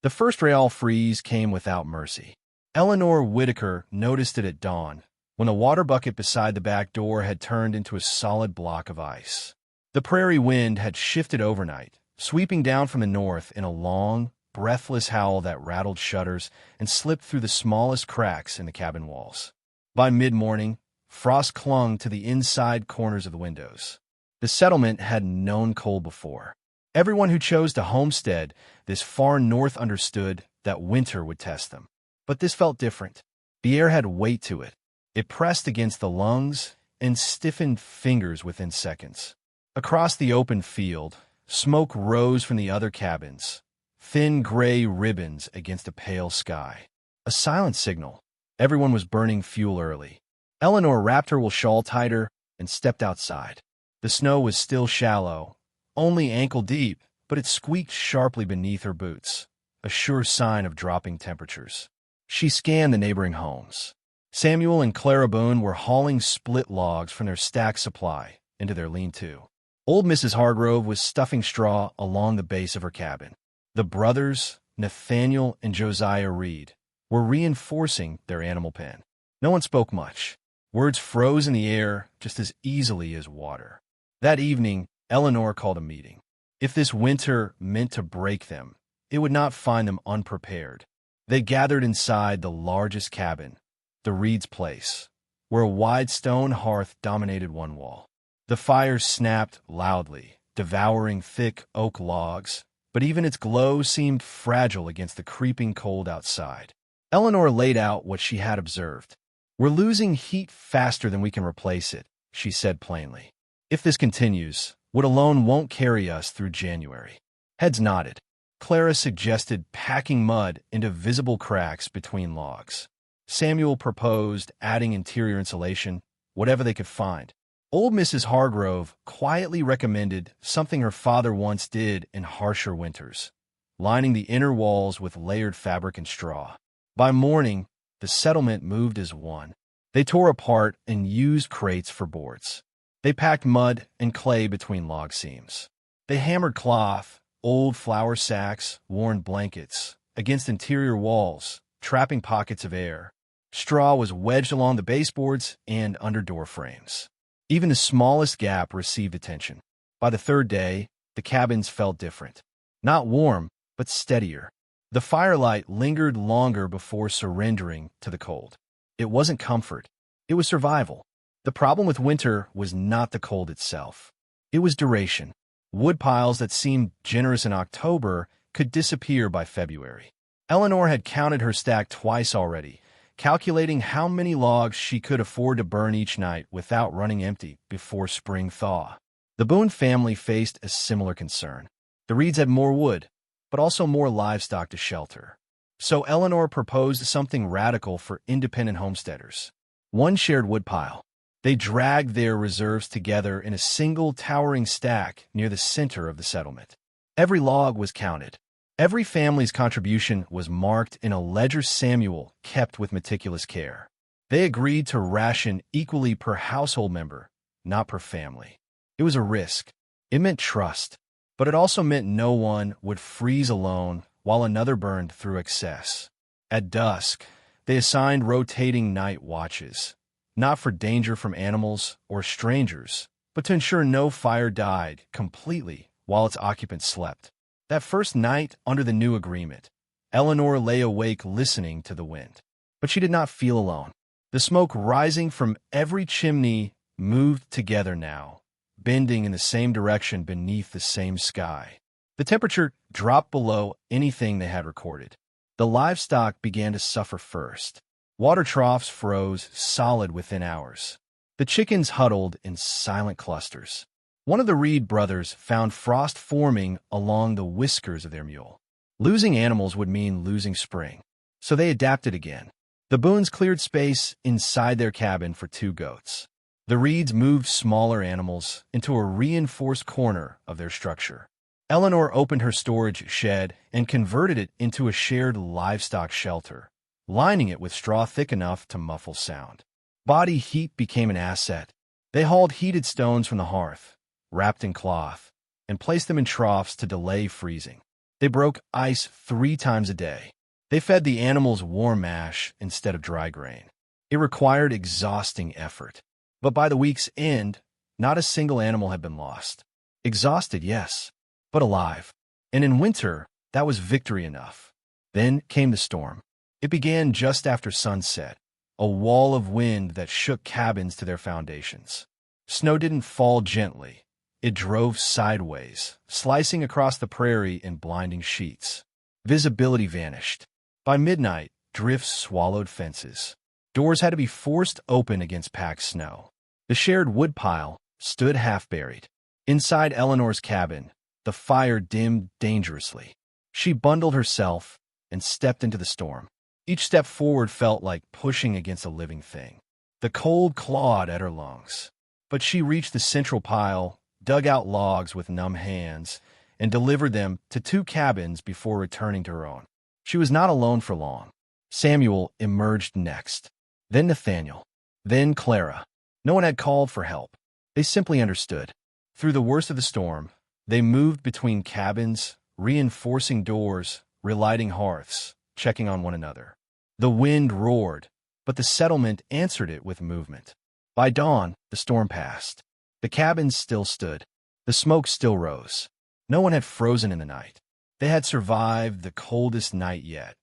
The first real freeze came without mercy. Eleanor Whitaker noticed it at dawn, when the water bucket beside the back door had turned into a solid block of ice. The prairie wind had shifted overnight, sweeping down from the north in a long, breathless howl that rattled shutters and slipped through the smallest cracks in the cabin walls. By mid-morning, frost clung to the inside corners of the windows. The settlement had known cold before. Everyone who chose to homestead this far north understood that winter would test them. But this felt different. The air had weight to it. It pressed against the lungs and stiffened fingers within seconds. Across the open field, smoke rose from the other cabins, thin gray ribbons against a pale sky. A silent signal. Everyone was burning fuel early. Eleanor wrapped her wool shawl tighter and stepped outside. The snow was still shallow, only ankle deep, but it squeaked sharply beneath her boots, a sure sign of dropping temperatures. She scanned the neighboring homes. Samuel and Clara Boone were hauling split logs from their stack supply into their lean-to. Old Mrs. Hargrove was stuffing straw along the base of her cabin. The brothers, Nathaniel and Josiah Reed, were reinforcing their animal pen. No one spoke much. Words froze in the air just as easily as water. That evening, Eleanor called a meeting. If this winter meant to break them, it would not find them unprepared. They gathered inside the largest cabin, the Reed's place, where a wide stone hearth dominated one wall. The fire snapped loudly, devouring thick oak logs, but even its glow seemed fragile against the creeping cold outside. Eleanor laid out what she had observed. "We're losing heat faster than we can replace it," she said plainly. "If this continues, wood alone won't carry us through January." Heads nodded. Clara suggested packing mud into visible cracks between logs. Samuel proposed adding interior insulation, whatever they could find. Old Mrs. Hargrove quietly recommended something her father once did in harsher winters, lining the inner walls with layered fabric and straw. By morning, the settlement moved as one. They tore apart and used crates for boards. They packed mud and clay between log seams. They hammered cloth, old flour sacks, worn blankets, against interior walls, trapping pockets of air. Straw was wedged along the baseboards and under door frames. Even the smallest gap received attention. By the third day, the cabins felt different. Not warm, but steadier. The firelight lingered longer before surrendering to the cold. It wasn't comfort. It was survival. The problem with winter was not the cold itself. It was duration. Wood piles that seemed generous in October could disappear by February. Eleanor had counted her stack twice already, calculating how many logs she could afford to burn each night without running empty before spring thaw. The Boone family faced a similar concern. The Reeds had more wood, but also more livestock to shelter. So Eleanor proposed something radical for independent homesteaders. One shared woodpile. They dragged their reserves together in a single towering stack near the center of the settlement. Every log was counted. Every family's contribution was marked in a ledger Samuel kept with meticulous care. They agreed to ration equally per household member, not per family. It was a risk. It meant trust, but it also meant no one would freeze alone while another burned through excess. At dusk, they assigned rotating night watches, not for danger from animals or strangers, but to ensure no fire died completely while its occupants slept. That first night under the new agreement, Eleanor lay awake listening to the wind. But she did not feel alone. The smoke rising from every chimney moved together now, bending in the same direction beneath the same sky. The temperature dropped below anything they had recorded. The livestock began to suffer first. Water troughs froze solid within hours. The chickens huddled in silent clusters. One of the Reed brothers found frost forming along the whiskers of their mule. Losing animals would mean losing spring, so they adapted again. The Boones cleared space inside their cabin for 2 goats. The Reeds moved smaller animals into a reinforced corner of their structure. Eleanor opened her storage shed and converted it into a shared livestock shelter, lining it with straw thick enough to muffle sound. Body heat became an asset. They hauled heated stones from the hearth, wrapped in cloth, and placed them in troughs to delay freezing. They broke ice 3 times a day. They fed the animals warm mash instead of dry grain. It required exhausting effort. But by the week's end, not a single animal had been lost. Exhausted, yes, but alive. And in winter, that was victory enough. Then came the storm. It began just after sunset, a wall of wind that shook cabins to their foundations. Snow didn't fall gently. It drove sideways, slicing across the prairie in blinding sheets. Visibility vanished. By midnight, drifts swallowed fences. Doors had to be forced open against packed snow. The shared woodpile stood half-buried. Inside Eleanor's cabin, the fire dimmed dangerously. She bundled herself and stepped into the storm. Each step forward felt like pushing against a living thing. The cold clawed at her lungs. But she reached the central pile, dug out logs with numb hands, and delivered them to 2 cabins before returning to her own. She was not alone for long. Samuel emerged next. Then Nathaniel. Then Clara. No one had called for help. They simply understood. Through the worst of the storm, they moved between cabins, reinforcing doors, relighting hearths, checking on one another. The wind roared, but the settlement answered it with movement. By dawn, the storm passed. The cabins still stood. The smoke still rose. No one had frozen in the night. They had survived the coldest night yet,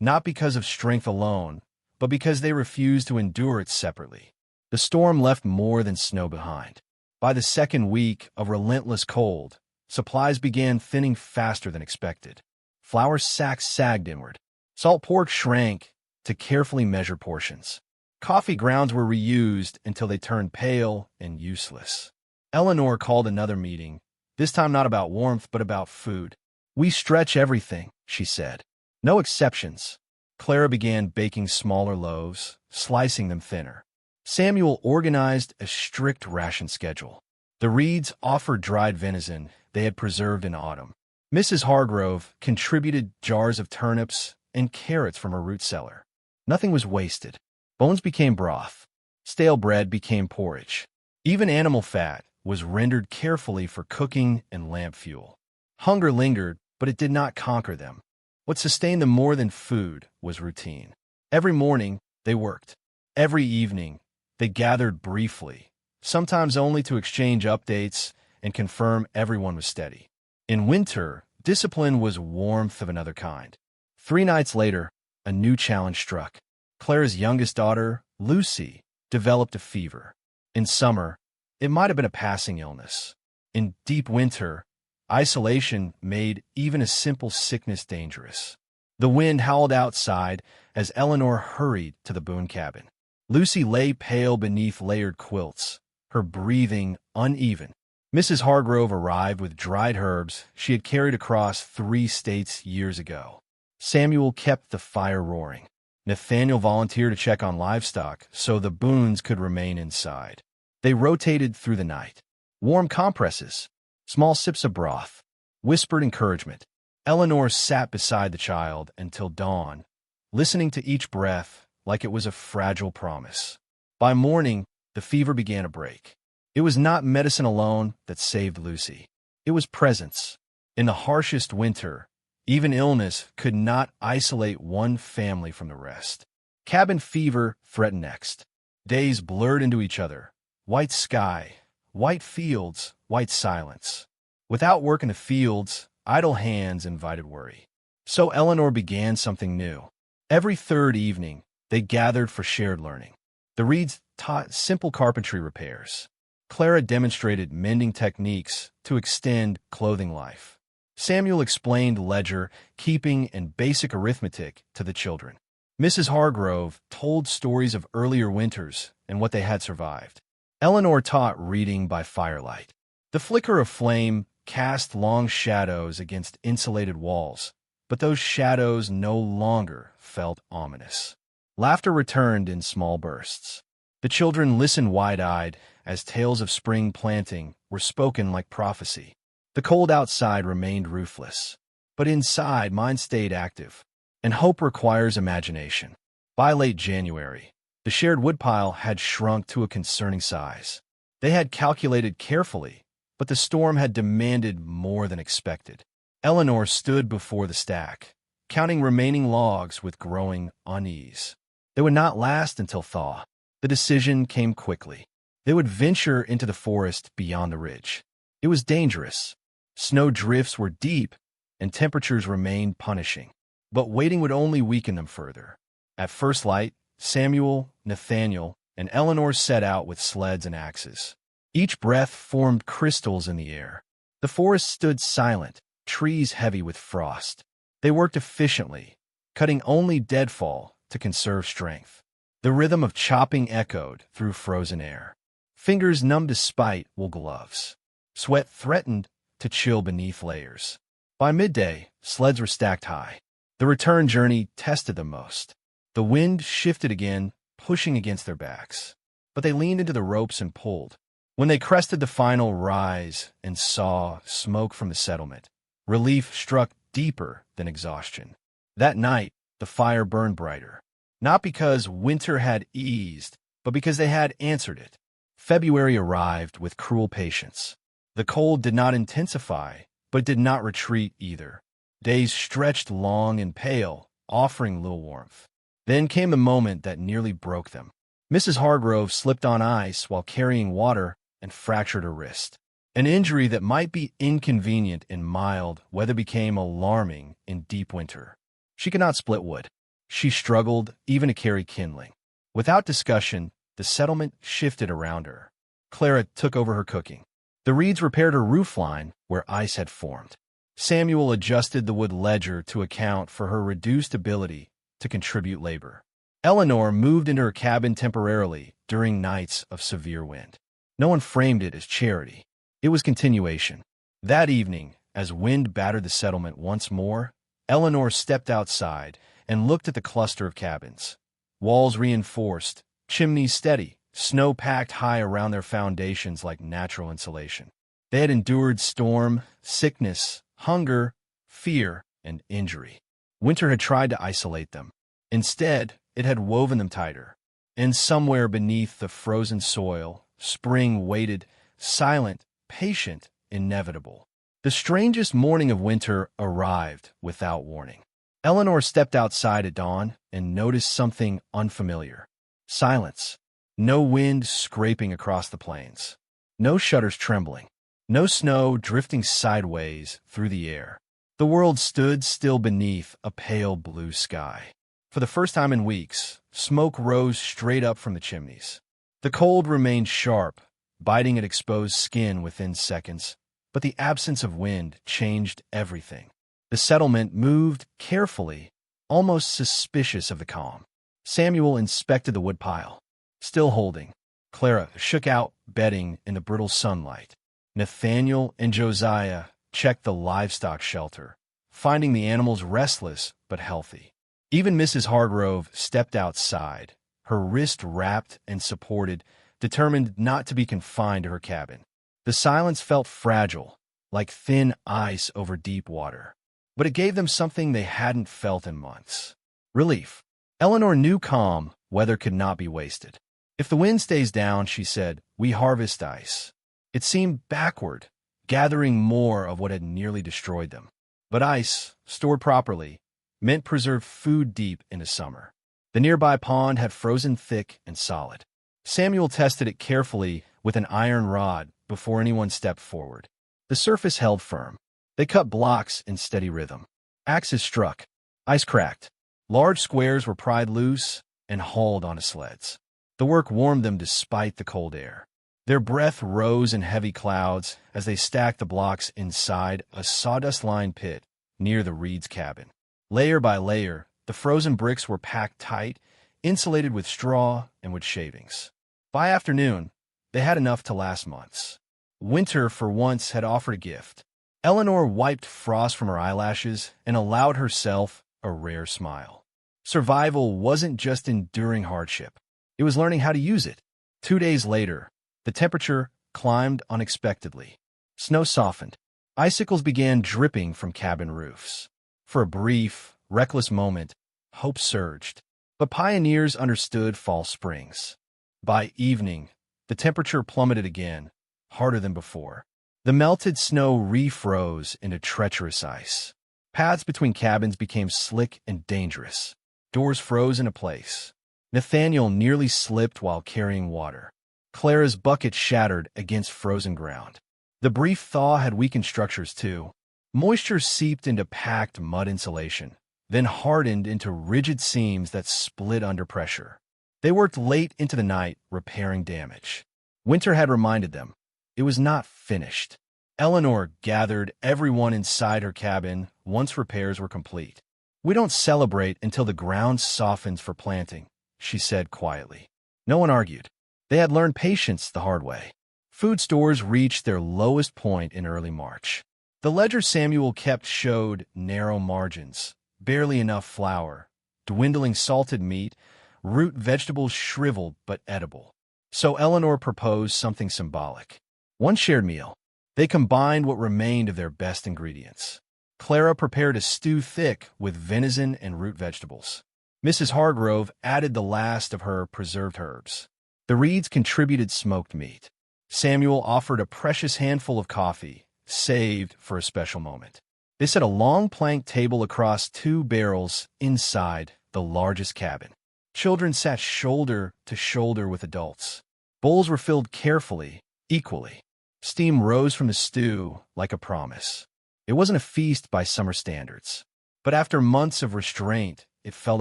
not because of strength alone, but because they refused to endure it separately. The storm left more than snow behind. By the second week of relentless cold, supplies began thinning faster than expected. Flour sacks sagged inward. Salt pork shrank to carefully measured portions. Coffee grounds were reused until they turned pale and useless. Eleanor called another meeting, this time not about warmth but about food. "We stretch everything," she said. "No exceptions." Clara began baking smaller loaves, slicing them thinner. Samuel organized a strict ration schedule. The Reeds offered dried venison they had preserved in autumn. Mrs. Hargrove contributed jars of turnips and carrots from her root cellar. Nothing was wasted. Bones became broth. Stale bread became porridge. Even animal fat was rendered carefully for cooking and lamp fuel. Hunger lingered, but it did not conquer them. What sustained them more than food was routine. Every morning, they worked. Every evening, they gathered briefly, sometimes only to exchange updates and confirm everyone was steady. In winter, discipline was warmth of another kind. 3 nights later, a new challenge struck. Clara's youngest daughter, Lucy, developed a fever. In summer, it might have been a passing illness. In deep winter, isolation made even a simple sickness dangerous. The wind howled outside as Eleanor hurried to the Boone cabin. Lucy lay pale beneath layered quilts, her breathing uneven. Mrs. Hargrove arrived with dried herbs she had carried across 3 states years ago. Samuel kept the fire roaring. Nathaniel volunteered to check on livestock so the Boones could remain inside. They rotated through the night. Warm compresses, small sips of broth, whispered encouragement. Eleanor sat beside the child until dawn, listening to each breath like it was a fragile promise. By morning, the fever began to break. It was not medicine alone that saved Lucy. It was presence. In the harshest winter, even illness could not isolate one family from the rest. Cabin fever threatened next. Days blurred into each other. White sky, white fields, white silence. Without work in the fields, idle hands invited worry. So Eleanor began something new. Every 3rd evening, they gathered for shared learning. The Reeds taught simple carpentry repairs. Clara demonstrated mending techniques to extend clothing life. Samuel explained ledger, keeping, and basic arithmetic to the children. Mrs. Hargrove told stories of earlier winters and what they had survived. Eleanor taught reading by firelight. The flicker of flame cast long shadows against insulated walls, but those shadows no longer felt ominous. Laughter returned in small bursts. The children listened wide-eyed as tales of spring planting were spoken like prophecy. The cold outside remained ruthless, but inside mine stayed active, and hope requires imagination. By late January, the shared woodpile had shrunk to a concerning size. They had calculated carefully, but the storm had demanded more than expected. Eleanor stood before the stack, counting remaining logs with growing unease. They would not last until thaw. The decision came quickly. They would venture into the forest beyond the ridge. It was dangerous. Snow drifts were deep, and temperatures remained punishing. But waiting would only weaken them further. At first light, Samuel, Nathaniel, and Eleanor set out with sleds and axes. Each breath formed crystals in the air. The forest stood silent, trees heavy with frost. They worked efficiently, cutting only deadfall to conserve strength. The rhythm of chopping echoed through frozen air. Fingers numbed despite wool gloves. Sweat threatened to chill beneath layers. By midday, sleds were stacked high. The return journey tested them most. The wind shifted again, pushing against their backs. But they leaned into the ropes and pulled. When they crested the final rise and saw smoke from the settlement, relief struck deeper than exhaustion. That night, the fire burned brighter. Not because winter had eased, but because they had answered it. February arrived with cruel patience. The cold did not intensify, but did not retreat either. Days stretched long and pale, offering little warmth. Then came the moment that nearly broke them. Mrs. Hargrove slipped on ice while carrying water and fractured her wrist. An injury that might be inconvenient in mild weather became alarming in deep winter. She could not split wood. She struggled even to carry kindling. Without discussion, the settlement shifted around her. Clara took over her cooking. The Reeds repaired her roofline where ice had formed. Samuel adjusted the wood ledger to account for her reduced ability to contribute labor. Eleanor moved into her cabin temporarily during nights of severe wind. No one framed it as charity. It was continuation. That evening, as wind battered the settlement once more, Eleanor stepped outside and looked at the cluster of cabins. Walls reinforced, chimneys steady, snow packed high around their foundations like natural insulation. They had endured storm, sickness, hunger, fear, and injury. Winter had tried to isolate them. Instead, it had woven them tighter. And somewhere beneath the frozen soil, spring waited, silent, patient, inevitable. The strangest morning of winter arrived without warning. Eleanor stepped outside at dawn and noticed something unfamiliar. Silence. No wind scraping across the plains. No shutters trembling. No snow drifting sideways through the air. The world stood still beneath a pale blue sky. For the first time in weeks, smoke rose straight up from the chimneys. The cold remained sharp, biting at exposed skin within seconds, but the absence of wind changed everything. The settlement moved carefully, almost suspicious of the calm. Samuel inspected the woodpile. Still holding, Clara shook out bedding in the brittle sunlight. Nathaniel and Josiah checked the livestock shelter, finding the animals restless but healthy. Even Mrs. Hargrove stepped outside, her wrist wrapped and supported, determined not to be confined to her cabin. The silence felt fragile, like thin ice over deep water. But it gave them something they hadn't felt in months. Relief. Eleanor knew calm weather could not be wasted. If the wind stays down, she said, we harvest ice. It seemed backward, gathering more of what had nearly destroyed them. But ice, stored properly, meant preserved food deep into summer. The nearby pond had frozen thick and solid. Samuel tested it carefully with an iron rod before anyone stepped forward. The surface held firm. They cut blocks in steady rhythm. Axes struck. Ice cracked. Large squares were pried loose and hauled onto sleds. The work warmed them despite the cold air. Their breath rose in heavy clouds as they stacked the blocks inside a sawdust-lined pit near the Reed's cabin. Layer by layer, the frozen bricks were packed tight, insulated with straw and wood shavings. By afternoon, they had enough to last months. Winter, for once, had offered a gift. Eleanor wiped frost from her eyelashes and allowed herself a rare smile. Survival wasn't just enduring hardship. It was learning how to use it. 2 days later, the temperature climbed unexpectedly. Snow softened. Icicles began dripping from cabin roofs. For a brief, reckless moment, hope surged. But pioneers understood fall springs. By evening, the temperature plummeted again, harder than before. The melted snow refroze into treacherous ice. Paths between cabins became slick and dangerous. Doors froze into place. Nathaniel nearly slipped while carrying water. Clara's bucket shattered against frozen ground. The brief thaw had weakened structures too. Moisture seeped into packed mud insulation, then hardened into rigid seams that split under pressure. They worked late into the night, repairing damage. Winter had reminded them it was not finished. Eleanor gathered everyone inside her cabin once repairs were complete. "We don't celebrate until the ground softens for planting," she said quietly. No one argued. They had learned patience the hard way. Food stores reached their lowest point in early March. The ledger Samuel kept showed narrow margins, barely enough flour, dwindling salted meat, root vegetables shriveled but edible. So Eleanor proposed something symbolic. One shared meal. They combined what remained of their best ingredients. Clara prepared a stew thick with venison and root vegetables. Mrs. Hargrove added the last of her preserved herbs. The Reeds contributed smoked meat. Samuel offered a precious handful of coffee, saved for a special moment. They set a long plank table across 2 barrels inside the largest cabin. Children sat shoulder to shoulder with adults. Bowls were filled carefully, equally. Steam rose from the stew like a promise. It wasn't a feast by summer standards, but after months of restraint, it felt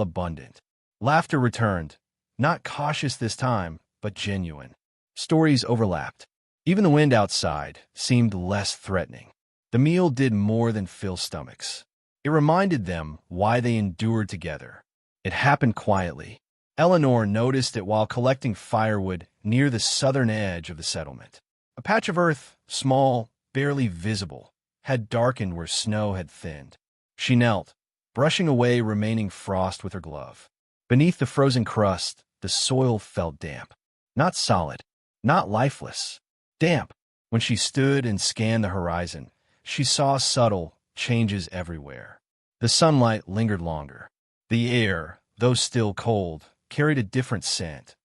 abundant. Laughter returned, not cautious this time, but genuine. Stories overlapped. Even the wind outside seemed less threatening. The meal did more than fill stomachs. It reminded them why they endured together. It happened quietly. Eleanor noticed it while collecting firewood near the southern edge of the settlement. A patch of earth, small, barely visible, had darkened where snow had thinned. She knelt, brushing away remaining frost with her glove. Beneath the frozen crust, the soil felt damp. Not solid, not lifeless. Damp. When she stood and scanned the horizon, she saw subtle changes everywhere. The sunlight lingered longer. The air, though still cold, carried a different scent,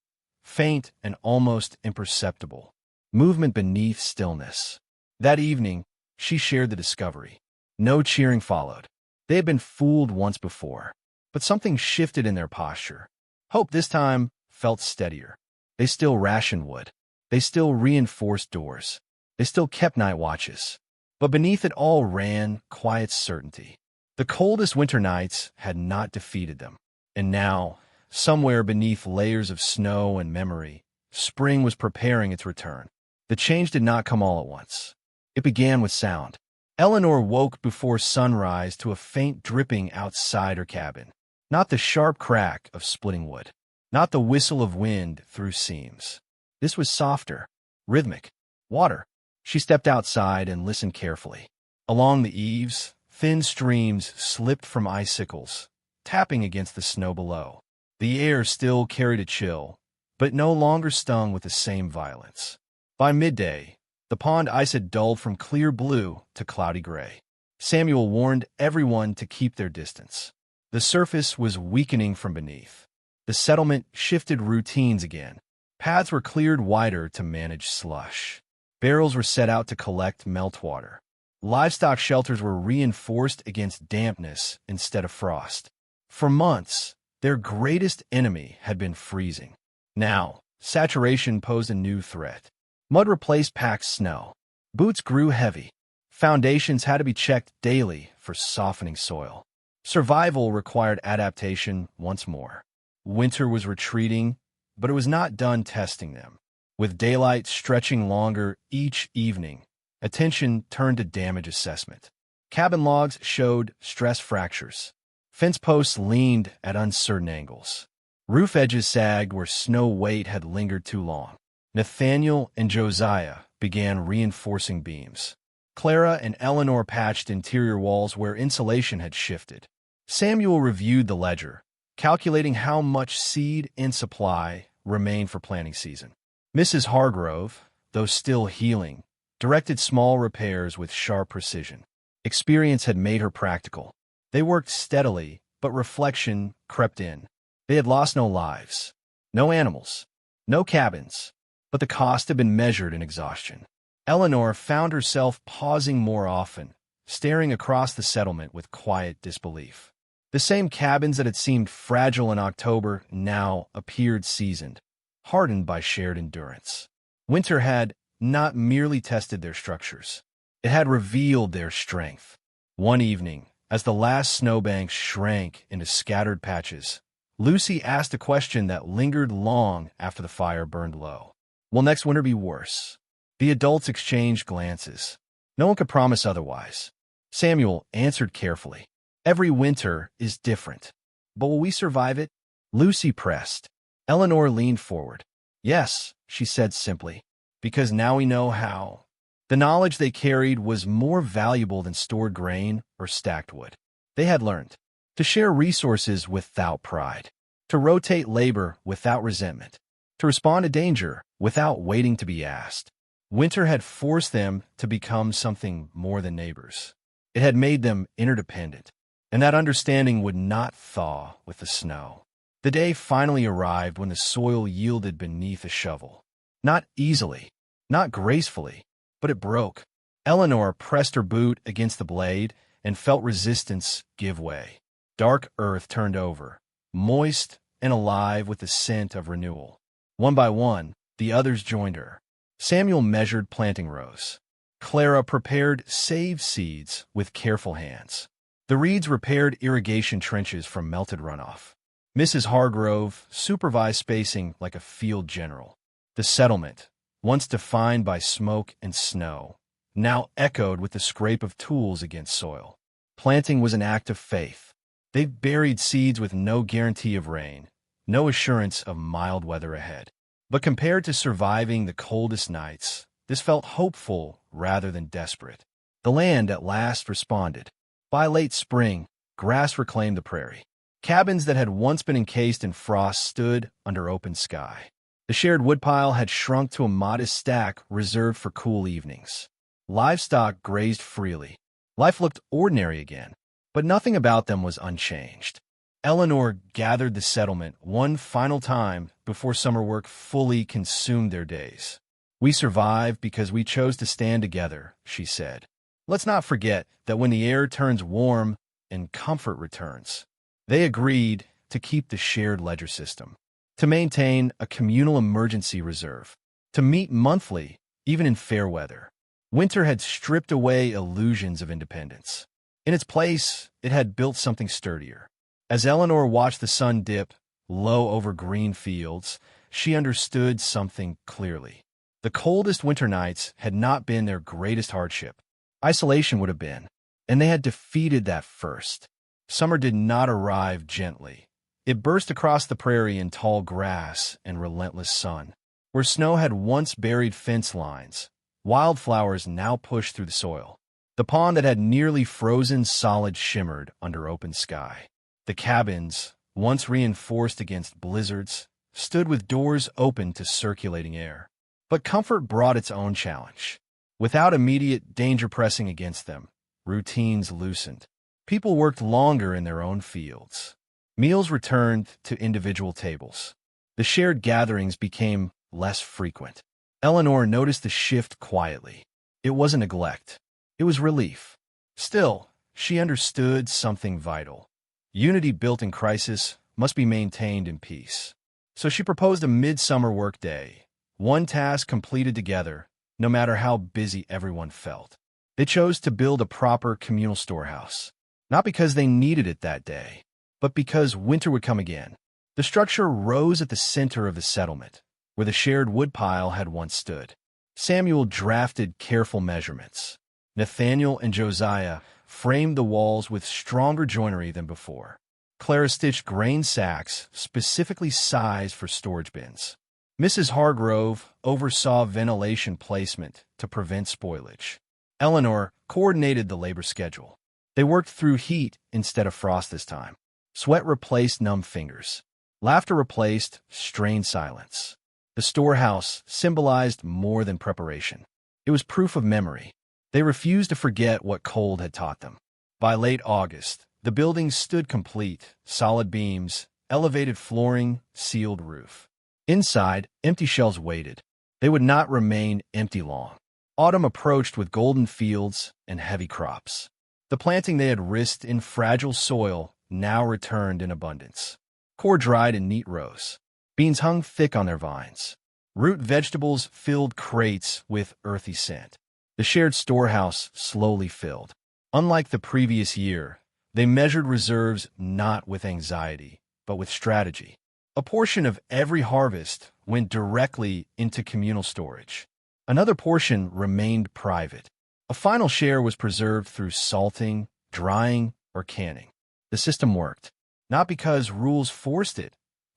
faint and almost imperceptible. Movement beneath stillness. That evening, she shared the discovery. No cheering followed. They had been fooled once before, but something shifted in their posture. Hope this time felt steadier. They still rationed wood. They still reinforced doors. They still kept night watches. But beneath it all ran quiet certainty. The coldest winter nights had not defeated them. And now, somewhere beneath layers of snow and memory, spring was preparing its return. The change did not come all at once. It began with sound. Eleanor woke before sunrise to a faint dripping outside her cabin. Not the sharp crack of splitting wood. Not the whistle of wind through seams. This was softer, rhythmic. Water. She stepped outside and listened carefully. Along the eaves, thin streams slipped from icicles, tapping against the snow below. The air still carried a chill, but no longer stung with the same violence. By midday, the pond ice had dulled from clear blue to cloudy gray. Samuel warned everyone to keep their distance. The surface was weakening from beneath. The settlement shifted routines again. Paths were cleared wider to manage slush. Barrels were set out to collect meltwater. Livestock shelters were reinforced against dampness instead of frost. For months, their greatest enemy had been freezing. Now, saturation posed a new threat. Mud replaced packed snow. Boots grew heavy. Foundations had to be checked daily for softening soil. Survival required adaptation once more. Winter was retreating, but it was not done testing them. With daylight stretching longer each evening, attention turned to damage assessment. Cabin logs showed stress fractures. Fence posts leaned at uncertain angles. Roof edges sagged where snow weight had lingered too long. Nathaniel and Josiah began reinforcing beams. Clara and Eleanor patched interior walls where insulation had shifted. Samuel reviewed the ledger, calculating how much seed and supply remained for planting season. Mrs. Hargrove, though still healing, directed small repairs with sharp precision. Experience had made her practical. They worked steadily, but reflection crept in. They had lost no lives, no animals, no cabins, but the cost had been measured in exhaustion. Eleanor found herself pausing more often, staring across the settlement with quiet disbelief. The same cabins that had seemed fragile in October now appeared seasoned, hardened by shared endurance. Winter had not merely tested their structures. It had revealed their strength. One evening, as the last snowbanks shrank into scattered patches, Lucy asked a question that lingered long after the fire burned low. Will next winter be worse? The adults exchanged glances. No one could promise otherwise. Samuel answered carefully. Every winter is different. But will we survive it? Lucy pressed. Eleanor leaned forward. Yes, she said simply, because now we know how. The knowledge they carried was more valuable than stored grain or stacked wood. They had learned to share resources without pride, to rotate labor without resentment, to respond to danger without waiting to be asked. Winter had forced them to become something more than neighbors. It had made them interdependent, and that understanding would not thaw with the snow. The day finally arrived when the soil yielded beneath a shovel. Not easily, not gracefully, but it broke. Eleanor pressed her boot against the blade and felt resistance give way. Dark earth turned over, moist and alive with the scent of renewal. One by one, the others joined her. Samuel measured planting rows. Clara prepared saved seeds with careful hands. The Reeds repaired irrigation trenches from melted runoff. Mrs. Hargrove supervised spacing like a field general. The settlement, once defined by smoke and snow, now echoed with the scrape of tools against soil. Planting was an act of faith. They buried seeds with no guarantee of rain, no assurance of mild weather ahead. But compared to surviving the coldest nights, this felt hopeful rather than desperate. The land at last responded. By late spring, grass reclaimed the prairie. Cabins that had once been encased in frost stood under open sky. The shared woodpile had shrunk to a modest stack reserved for cool evenings. Livestock grazed freely. Life looked ordinary again, but nothing about them was unchanged. Eleanor gathered the settlement one final time before summer work fully consumed their days. We survived because we chose to stand together, she said. Let's not forget that when the air turns warm and comfort returns. They agreed to keep the shared ledger system, to maintain a communal emergency reserve, to meet monthly, even in fair weather. Winter had stripped away illusions of independence. In its place, it had built something sturdier. As Eleanor watched the sun dip low over green fields, she understood something clearly. The coldest winter nights had not been their greatest hardship. Isolation would have been, and they had defeated that first. Summer did not arrive gently. It burst across the prairie in tall grass and relentless sun. Where snow had once buried fence lines, wildflowers now pushed through the soil. The pond that had nearly frozen solid shimmered under open sky. The cabins, once reinforced against blizzards, stood with doors open to circulating air. But comfort brought its own challenge. Without immediate danger pressing against them, routines loosened. People worked longer in their own fields. Meals returned to individual tables. The shared gatherings became less frequent. Eleanor noticed the shift quietly. It wasn't neglect. It was relief. Still, she understood something vital. Unity built in crisis must be maintained in peace. So she proposed a midsummer work day, one task completed together, no matter how busy everyone felt. They chose to build a proper communal storehouse, not because they needed it that day, but because winter would come again. The structure rose at the center of the settlement, where the shared woodpile had once stood. Samuel drafted careful measurements. Nathaniel and Josiah framed the walls with stronger joinery than before. Clara stitched grain sacks specifically sized for storage bins. Mrs. Hargrove oversaw ventilation placement to prevent spoilage. Eleanor coordinated the labor schedule. They worked through heat instead of frost this time. Sweat replaced numb fingers. Laughter replaced strained silence. The storehouse symbolized more than preparation. It was proof of memory. They refused to forget what cold had taught them. By late August, the building stood complete, solid beams, elevated flooring, sealed roof. Inside, empty shelves waited. They would not remain empty long. Autumn approached with golden fields and heavy crops. The planting they had risked in fragile soil now returned in abundance. Corn dried in neat rows. Beans hung thick on their vines. Root vegetables filled crates with earthy scent. The shared storehouse slowly filled. Unlike the previous year, they measured reserves not with anxiety, but with strategy. A portion of every harvest went directly into communal storage. Another portion remained private. A final share was preserved through salting, drying, or canning. The system worked, not because rules forced it,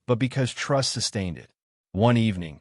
but because trust sustained it. One evening,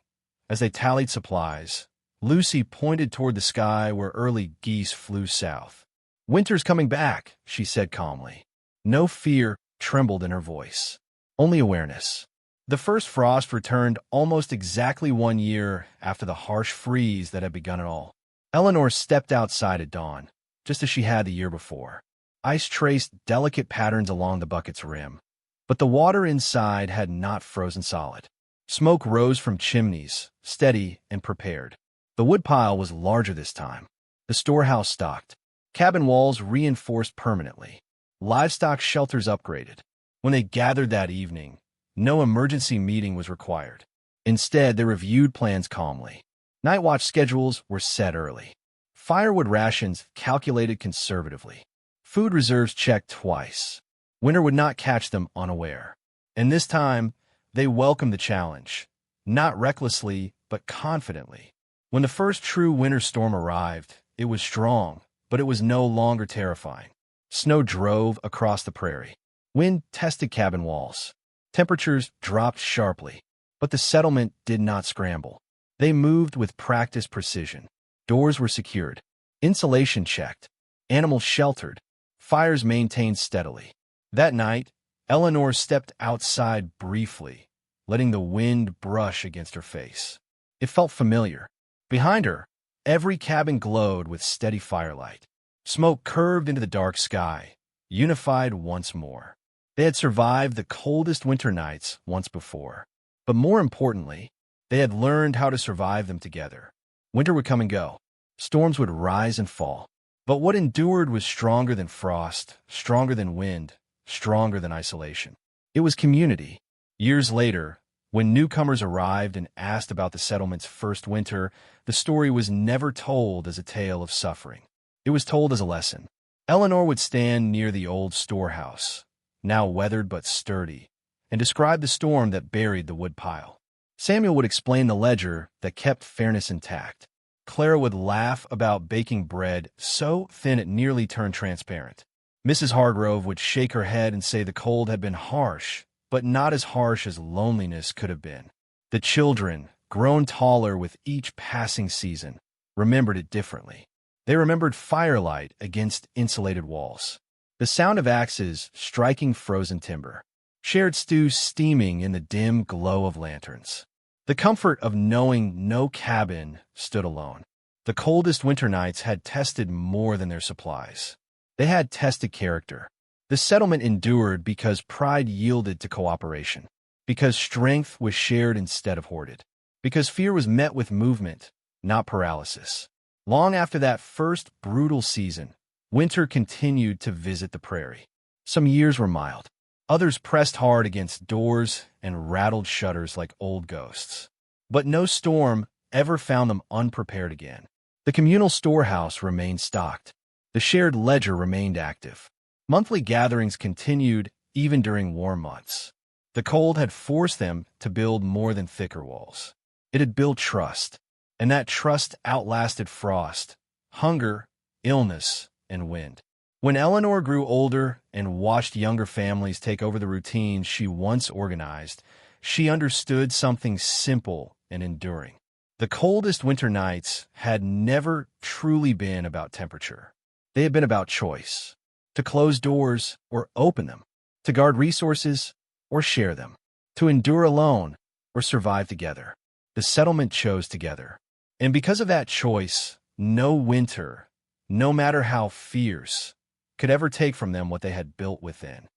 as they tallied supplies, Lucy pointed toward the sky where early geese flew south. "Winter's coming back," she said calmly. No fear trembled in her voice, only awareness. The first frost returned almost exactly 1 year after the harsh freeze that had begun it all. Eleanor stepped outside at dawn, just as she had the year before. Ice traced delicate patterns along the bucket's rim, but the water inside had not frozen solid. Smoke rose from chimneys, steady and prepared. The woodpile was larger this time. The storehouse stocked. Cabin walls reinforced permanently. Livestock shelters upgraded. When they gathered that evening, no emergency meeting was required. Instead, they reviewed plans calmly. Night watch schedules were set early. Firewood rations calculated conservatively. Food reserves checked twice. Winter would not catch them unaware. And this time, they welcomed the challenge, not recklessly, but confidently. When the first true winter storm arrived, it was strong, but it was no longer terrifying. Snow drove across the prairie. Wind tested cabin walls. Temperatures dropped sharply, but the settlement did not scramble. They moved with practiced precision. Doors were secured, insulation checked, animals sheltered, fires maintained steadily. That night, Eleanor stepped outside briefly, letting the wind brush against her face. It felt familiar. Behind her, every cabin glowed with steady firelight. Smoke curved into the dark sky, unified once more. They had survived the coldest winter nights once before. But more importantly, they had learned how to survive them together. Winter would come and go. Storms would rise and fall. But what endured was stronger than frost, stronger than wind, stronger than isolation. It was community. Years later, when newcomers arrived and asked about the settlement's first winter, the story was never told as a tale of suffering. It was told as a lesson. Eleanor would stand near the old storehouse, now weathered but sturdy, and describe the storm that buried the woodpile. Samuel would explain the ledger that kept fairness intact. Clara would laugh about baking bread so thin it nearly turned transparent. Mrs. Hargrove would shake her head and say the cold had been harsh, but not as harsh as loneliness could have been. The children, grown taller with each passing season, remembered it differently. They remembered firelight against insulated walls, the sound of axes striking frozen timber, shared stews steaming in the dim glow of lanterns, the comfort of knowing no cabin stood alone. The coldest winter nights had tested more than their supplies. They had tested character. The settlement endured because pride yielded to cooperation, because strength was shared instead of hoarded, because fear was met with movement, not paralysis. Long after that first brutal season, winter continued to visit the prairie. Some years were mild. Others pressed hard against doors and rattled shutters like old ghosts. But no storm ever found them unprepared again. The communal storehouse remained stocked. The shared ledger remained active. Monthly gatherings continued even during warm months. The cold had forced them to build more than thicker walls. It had built trust, and that trust outlasted frost, hunger, illness, and wind. When Eleanor grew older and watched younger families take over the routines she once organized, she understood something simple and enduring. The coldest winter nights had never truly been about temperature. They had been about choice. To close doors or open them, to guard resources or share them, to endure alone or survive together. The settlement chose together. And because of that choice, no winter, no matter how fierce, could ever take from them what they had built within.